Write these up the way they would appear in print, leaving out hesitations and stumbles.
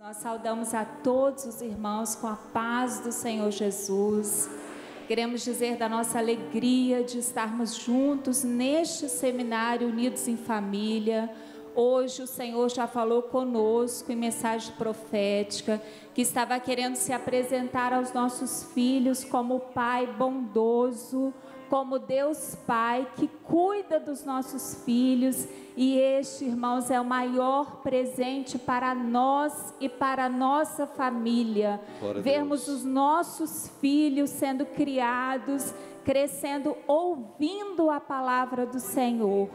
Nós saudamos a todos os irmãos com a paz do Senhor Jesus. Queremos dizer da nossa alegria de estarmos juntos neste seminário Unidos em Família. Hoje o Senhor já falou conosco em mensagem profética, que estava querendo se apresentar aos nossos filhos como Pai bondoso, como Deus Pai que cuida dos nossos filhos. E este, irmãos, é o maior presente para nós e para a nossa família. Vermos os nossos filhos sendo criados, crescendo, ouvindo a palavra do Senhor.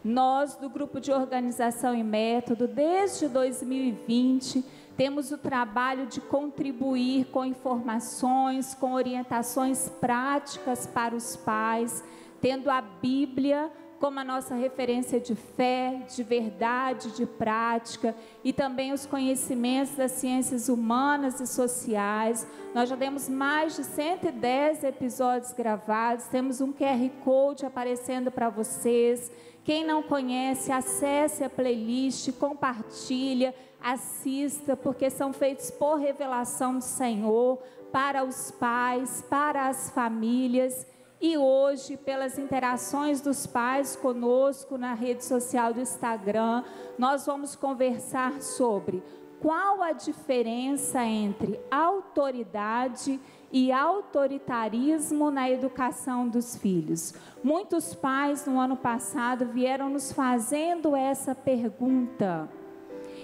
Nós, do Grupo de Organização e Método, desde 2020, temos o trabalho de contribuir com informações, com orientações práticas para os pais, tendo a Bíblia como a nossa referência de fé, de verdade, de prática, e também os conhecimentos das ciências humanas e sociais. Nós já temos mais de 110 episódios gravados, temos um QR Code aparecendo para vocês. Quem não conhece, acesse a playlist, compartilha, assista, porque são feitos por revelação do Senhor, para os pais, para as famílias. E hoje, pelas interações dos pais conosco na rede social do Instagram, nós vamos conversar sobre qual a diferença entre autoridade e autoritarismo na educação dos filhos. Muitos pais no ano passado vieram nos fazendo essa pergunta.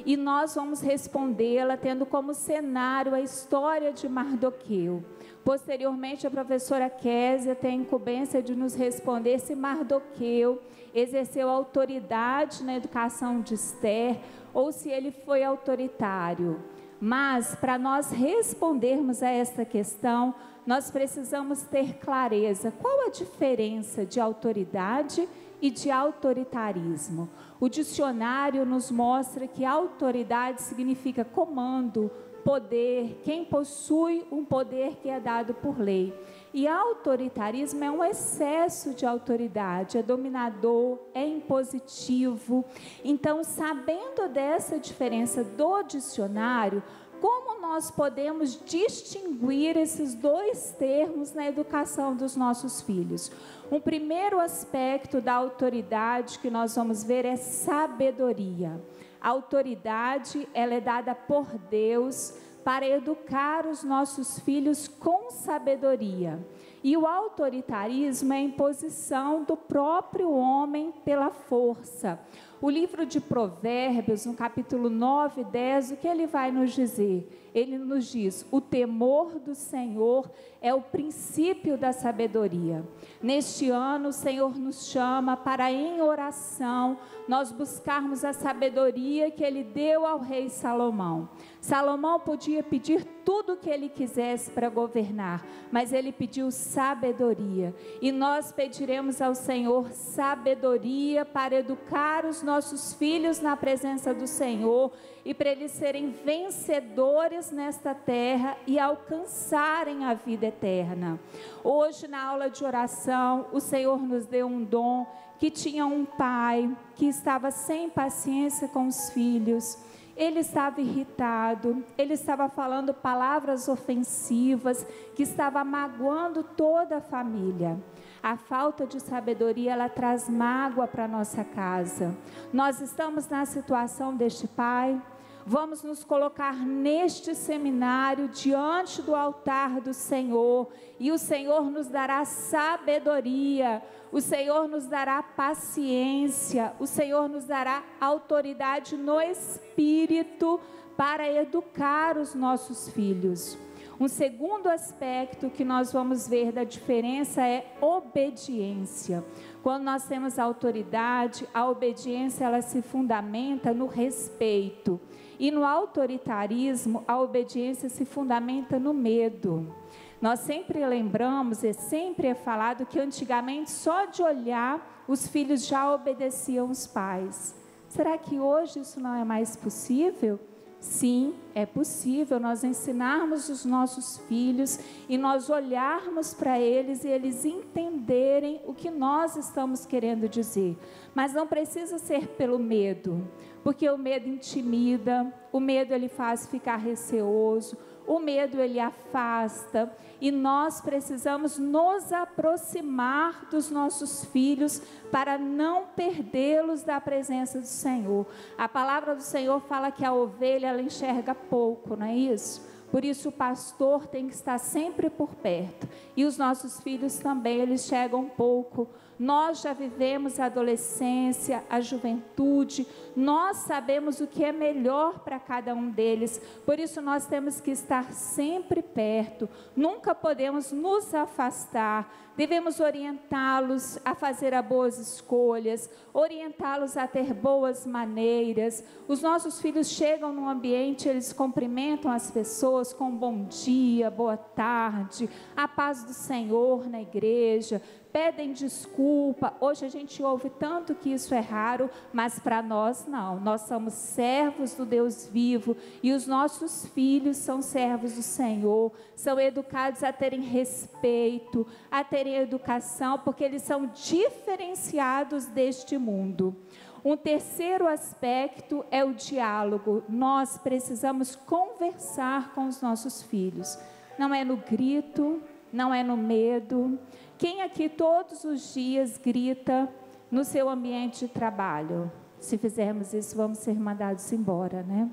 E nós vamos respondê-la tendo como cenário a história de Mardoqueu. Posteriormente, a professora Késia tem a incumbência de nos responder se Mardoqueu exerceu autoridade na educação de Esther ou se ele foi autoritário. Mas, para nós respondermos a essa questão, nós precisamos ter clareza. Qual a diferença de autoridade e de autoritarismo? O dicionário nos mostra que autoridade significa comando, poder, quem possui um poder que é dado por lei. E autoritarismo é um excesso de autoridade, é dominador, é impositivo. Então, sabendo dessa diferença do dicionário, como nós podemos distinguir esses dois termos na educação dos nossos filhos? Um primeiro aspecto da autoridade que nós vamos ver é sabedoria. A autoridade, ela é dada por Deus para educar os nossos filhos com sabedoria. E o autoritarismo é a imposição do próprio homem pela força. O livro de Provérbios, no capítulo 9 e 10, o que ele vai nos dizer? Ele nos diz: o temor do Senhor é o princípio da sabedoria. Neste ano, o Senhor nos chama para, em oração, nós buscarmos a sabedoria que Ele deu ao rei Salomão. Salomão podia pedir tudo o que ele quisesse para governar, mas ele pediu sabedoria. E nós pediremos ao Senhor sabedoria para educar os nossos filhos na presença do Senhor e para eles serem vencedores nesta terra e alcançarem a vida eterna. Hoje, na aula de oração, o Senhor nos deu um dom que tinha um pai que estava sem paciência com os filhos. Ele estava irritado, ele estava falando palavras ofensivas, que estava magoando toda a família. A falta de sabedoria, ela traz mágoa para a nossa casa. Nós estamos na situação deste pai. Vamos nos colocar neste seminário diante do altar do Senhor, e o Senhor nos dará sabedoria, o Senhor nos dará paciência, o Senhor nos dará autoridade no Espírito para educar os nossos filhos. Um segundo aspecto que nós vamos ver da diferença é obediência. Quando nós temos autoridade, a obediência, ela se fundamenta no respeito. E no autoritarismo, a obediência se fundamenta no medo. Nós sempre lembramos, e sempre é falado, que antigamente só de olhar os filhos já obedeciam os pais. Será que hoje isso não é mais possível? Sim, é possível nós ensinarmos os nossos filhos e nós olharmos para eles e eles entenderem o que nós estamos querendo dizer. Mas não precisa ser pelo medo, porque o medo intimida, o medo ele faz ficar receoso, o medo ele afasta, e nós precisamos nos aproximar dos nossos filhos para não perdê-los da presença do Senhor. A palavra do Senhor fala que a ovelha ela enxerga pouco, não é isso? Por isso o pastor tem que estar sempre por perto, e os nossos filhos também, eles chegam pouco. Nós já vivemos a adolescência, a juventude, nós sabemos o que é melhor para cada um deles, por isso nós temos que estar sempre perto, nunca podemos nos afastar, devemos orientá-los a fazer as boas escolhas, orientá-los a ter boas maneiras. Os nossos filhos chegam num ambiente, eles cumprimentam as pessoas com bom dia, boa tarde, a paz do Senhor na igreja, pedem desculpa. Hoje a gente ouve tanto que isso é raro, mas para nós não. Nós somos servos do Deus vivo e os nossos filhos são servos do Senhor, são educados a terem respeito, a terem educação, porque eles são diferenciados deste mundo. Um terceiro aspecto é o diálogo. Nós precisamos conversar com os nossos filhos. Não é no grito, não é no medo. Quem aqui todos os dias grita no seu ambiente de trabalho? Se fizermos isso, vamos ser mandados embora, né?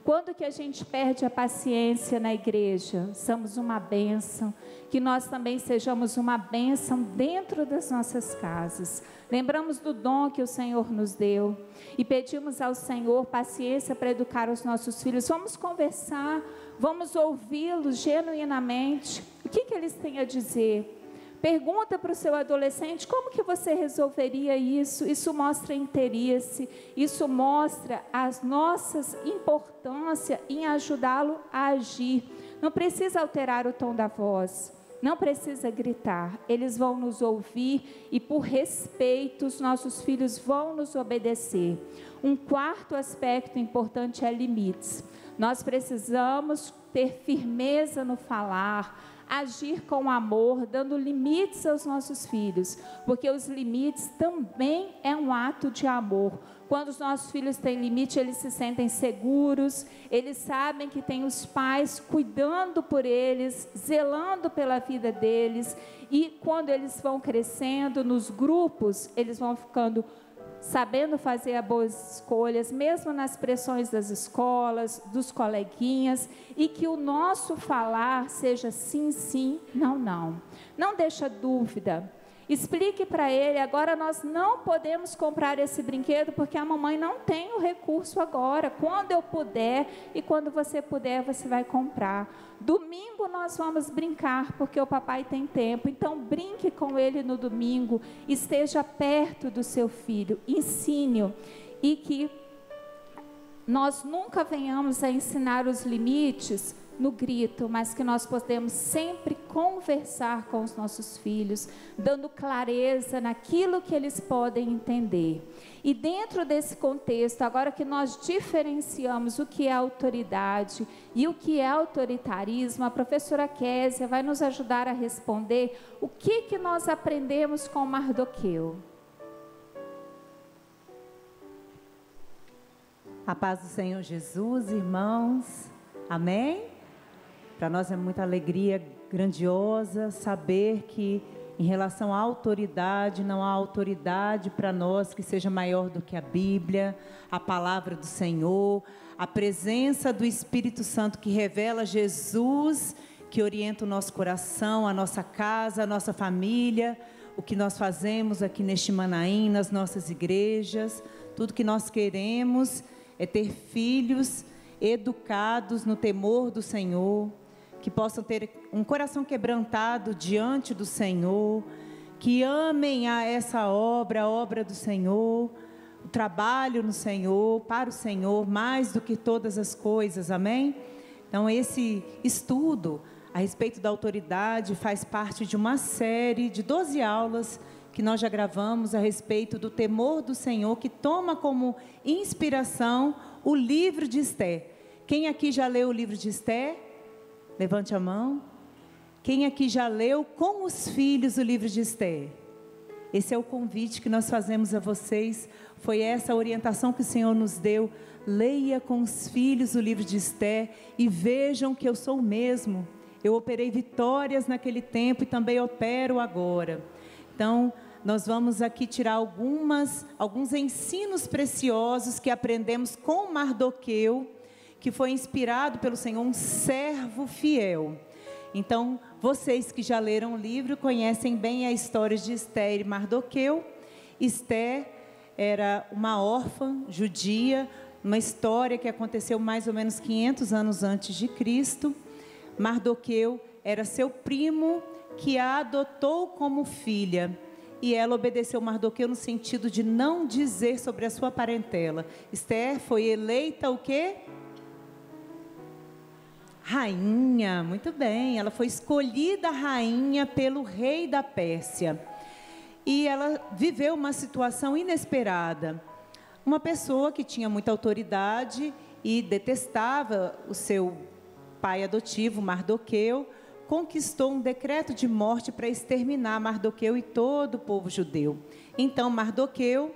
Quando que a gente perde a paciência na igreja? Somos uma bênção, que nós também sejamos uma bênção dentro das nossas casas. Lembramos do dom que o Senhor nos deu e pedimos ao Senhor paciência para educar os nossos filhos. Vamos conversar, vamos ouvi-los genuinamente. O que eles têm a dizer? Pergunta para o seu adolescente, como que você resolveria isso? Isso mostra interesse, isso mostra a nossa importância em ajudá-lo a agir. Não precisa alterar o tom da voz, não precisa gritar, eles vão nos ouvir e por respeito os nossos filhos vão nos obedecer. Um quarto aspecto importante é limites. Nós precisamos ter firmeza no falar, agir com amor, dando limites aos nossos filhos, porque os limites também é um ato de amor. Quando os nossos filhos têm limite, eles se sentem seguros, eles sabem que tem os pais cuidando por eles, zelando pela vida deles, e quando eles vão crescendo nos grupos, eles vão ficando sabendo fazer as boas escolhas, mesmo nas pressões das escolas, dos coleguinhas, e que o nosso falar seja sim, sim, não, não. Não deixa dúvida. Explique para ele, agora nós não podemos comprar esse brinquedo porque a mamãe não tem o recurso agora. Quando eu puder e quando você puder, você vai comprar. Domingo nós vamos brincar porque o papai tem tempo. Então brinque com ele no domingo, esteja perto do seu filho, ensine-o. E que nós nunca venhamos a ensinar os limites no grito, mas que nós podemos sempre conversar com os nossos filhos, dando clareza naquilo que eles podem entender. E dentro desse contexto, agora que nós diferenciamos o que é autoridade e o que é autoritarismo, a professora Késia vai nos ajudar a responder o que nós aprendemos com Mardoqueu. A paz do Senhor Jesus, irmãos, amém? Para nós é muita alegria grandiosa saber que em relação à autoridade, não há autoridade para nós que seja maior do que a Bíblia, a palavra do Senhor, a presença do Espírito Santo que revela Jesus, que orienta o nosso coração, a nossa casa, a nossa família, o que nós fazemos aqui neste Manaim, nas nossas igrejas. Tudo que nós queremos é ter filhos educados no temor do Senhor, que possam ter um coração quebrantado diante do Senhor, que amem a essa obra, a obra do Senhor, o trabalho no Senhor, para o Senhor, mais do que todas as coisas, amém? Então esse estudo a respeito da autoridade faz parte de uma série de 12 aulas que nós já gravamos a respeito do temor do Senhor, que toma como inspiração o livro de Esther, Quem aqui já leu o livro de Esther? Levante a mão. Quem aqui já leu com os filhos o livro de Esther? Esse é o convite que nós fazemos a vocês. Foi essa a orientação que o Senhor nos deu. Leia com os filhos o livro de Esther e vejam que eu sou o mesmo. Eu operei vitórias naquele tempo e também opero agora. Então, nós vamos aqui tirar alguns ensinos preciosos que aprendemos com Mardoqueu, que foi inspirado pelo Senhor, um servo fiel. Então, vocês que já leram o livro, conhecem bem a história de Esther e Mardoqueu. Esther era uma órfã judia, uma história que aconteceu mais ou menos 500 anos antes de Cristo. Mardoqueu era seu primo, que a adotou como filha. E ela obedeceu Mardoqueu no sentido de não dizer sobre a sua parentela. Esther foi eleita o quê? Rainha, muito bem. Ela foi escolhida rainha pelo rei da Pérsia. E ela viveu uma situação inesperada. Uma pessoa que tinha muita autoridade e detestava o seu pai adotivo, Mardoqueu, conquistou um decreto de morte para exterminar Mardoqueu e todo o povo judeu. Então Mardoqueu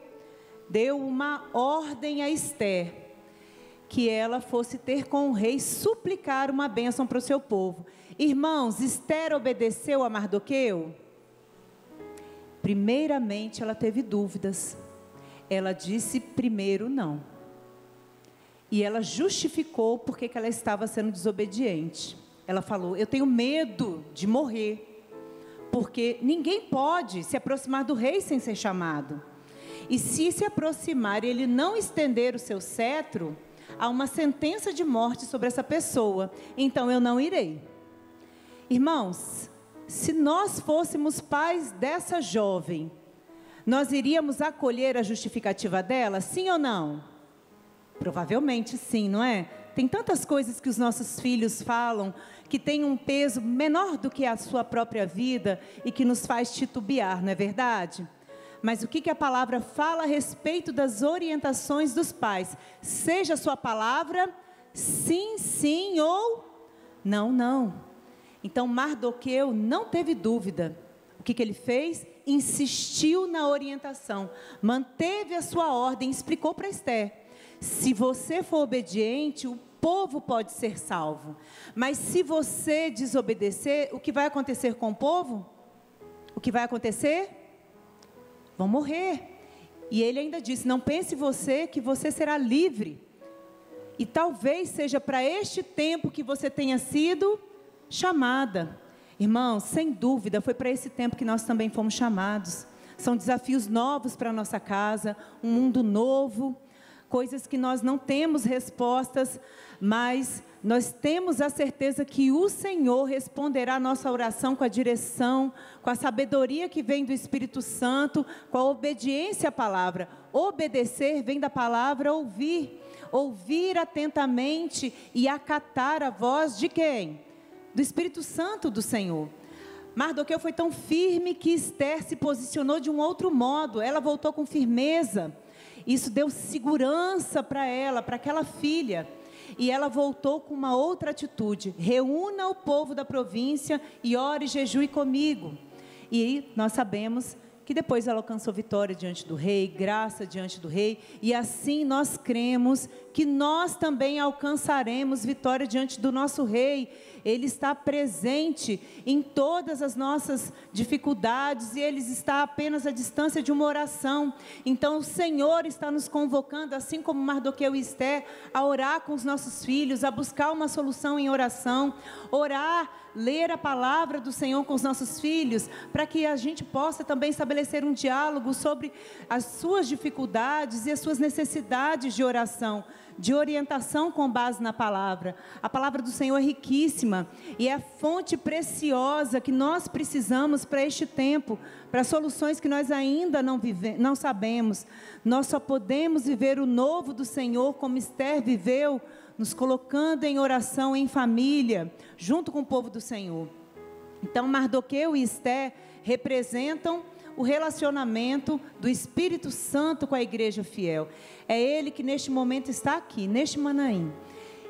deu uma ordem a Esther, que ela fosse ter com o rei suplicar uma bênção para o seu povo. Irmãos, Esther obedeceu a Mardoqueu? Primeiramente ela teve dúvidas. Ela disse primeiro não. E ela justificou porque que ela estava sendo desobediente. Ela falou, eu tenho medo de morrer, porque ninguém pode se aproximar do rei sem ser chamado. E se aproximar e ele não estender o seu cetro, há uma sentença de morte sobre essa pessoa. Então eu não irei. Irmãos, se nós fôssemos pais dessa jovem, nós iríamos acolher a justificativa dela, sim ou não? Provavelmente sim, não é? Tem tantas coisas que os nossos filhos falam, que tem um peso menor do que a sua própria vida e que nos faz titubear, não é verdade? Mas o que a palavra fala a respeito das orientações dos pais? Seja a sua palavra sim, sim ou não, não. Então Mardoqueu não teve dúvida. O que ele fez? Insistiu na orientação, manteve a sua ordem, explicou para Esther. Se você for obediente, o povo pode ser salvo. Mas se você desobedecer, o que vai acontecer com o povo? O que vai acontecer? Vão morrer. E ele ainda disse, não pense você que você será livre. E talvez seja para este tempo que você tenha sido chamada. Irmãos, sem dúvida, foi para esse tempo que nós também fomos chamados. São desafios novos para a nossa casa, um mundo novo, coisas que nós não temos respostas, mas nós temos a certeza que o Senhor responderá a nossa oração com a direção, com a sabedoria que vem do Espírito Santo, com a obediência à palavra. Obedecer vem da palavra ouvir, ouvir atentamente e acatar a voz de quem? Do Espírito Santo do Senhor. Mardoqueu foi tão firme que Esther se posicionou de um outro modo, ela voltou com firmeza. Isso deu segurança para ela, para aquela filha. E ela voltou com uma outra atitude. Reúna o povo da província e ore e jejue comigo. E nós sabemos que depois ela alcançou vitória diante do rei, graça diante do rei. E assim nós cremos que nós também alcançaremos vitória diante do nosso rei. Ele está presente em todas as nossas dificuldades e Ele está apenas à distância de uma oração. Então o Senhor está nos convocando, assim como Mardoqueu e Esther, a orar com os nossos filhos, a buscar uma solução em oração, orar, ler a palavra do Senhor com os nossos filhos, para que a gente possa também estabelecer um diálogo sobre as suas dificuldades e as suas necessidades de oração, de orientação com base na palavra. A palavra do Senhor é riquíssima e é a fonte preciosa que nós precisamos para este tempo, para soluções que nós ainda não sabemos. Nós só podemos viver o novo do Senhor como Esther viveu, nos colocando em oração em família, junto com o povo do Senhor. Então Mardoqueu e Esther representam o relacionamento do Espírito Santo com a igreja fiel. É Ele que neste momento está aqui, neste Manaim.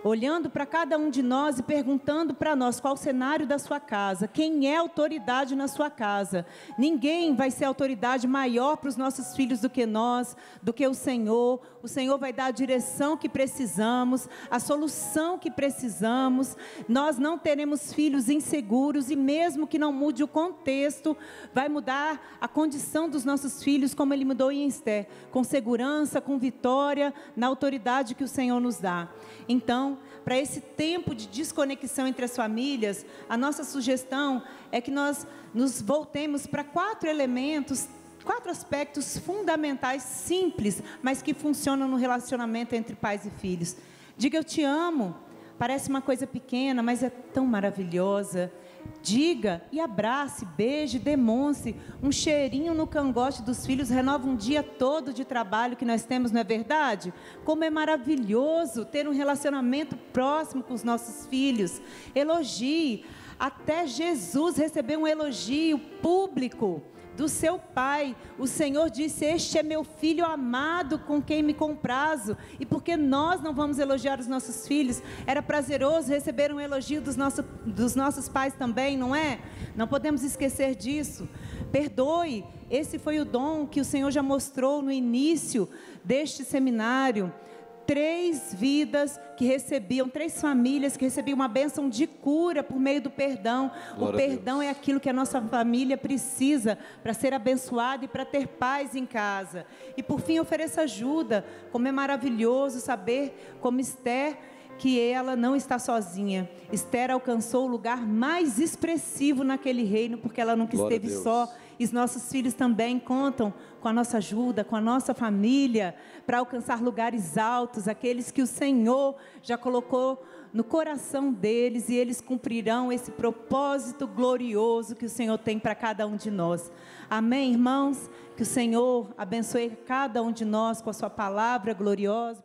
olhando para cada um de nós e perguntando para nós qual o cenário da sua casa, quem é autoridade na sua casa. Ninguém vai ser autoridade maior para os nossos filhos do que nós, do que o Senhor. O Senhor vai dar a direção que precisamos, a solução que precisamos. Nós não teremos filhos inseguros e mesmo que não mude o contexto, vai mudar a condição dos nossos filhos, como Ele mudou em Esther, com segurança, com vitória, na autoridade que o Senhor nos dá. Então, para esse tempo de desconexão entre as famílias, a nossa sugestão é que nós nos voltemos para 4 elementos, 4 aspectos fundamentais, simples, mas que funcionam no relacionamento entre pais e filhos. Diga: eu te amo. Parece uma coisa pequena, mas é tão maravilhosa. Diga e abrace, beije, demonstre. Um cheirinho no cangote dos filhos renova um dia todo de trabalho que nós temos, não é verdade? Como é maravilhoso ter um relacionamento próximo com os nossos filhos. Elogie. Até Jesus recebeu um elogio público do seu pai. O Senhor disse: este é meu filho amado, com quem me comprazo. E por que nós não vamos elogiar os nossos filhos? Era prazeroso receber um elogio dos nossos pais também, não é? Não podemos esquecer disso. Perdoe. Esse foi o dom que o Senhor já mostrou no início deste seminário. 3 vidas que recebiam, 3 famílias que recebiam uma bênção de cura por meio do perdão. Glória o perdão é aquilo que a nossa família precisa para ser abençoada e para ter paz em casa. E por fim, ofereça ajuda. Como é maravilhoso saber, como Esther, que ela não está sozinha. Esther alcançou o lugar mais expressivo naquele reino, porque ela nunca esteve só. E os nossos filhos também contam com a nossa ajuda, com a nossa família, para alcançar lugares altos, aqueles que o Senhor já colocou no coração deles, e eles cumprirão esse propósito glorioso que o Senhor tem para cada um de nós. Amém, irmãos? Que o Senhor abençoe cada um de nós com a sua palavra gloriosa.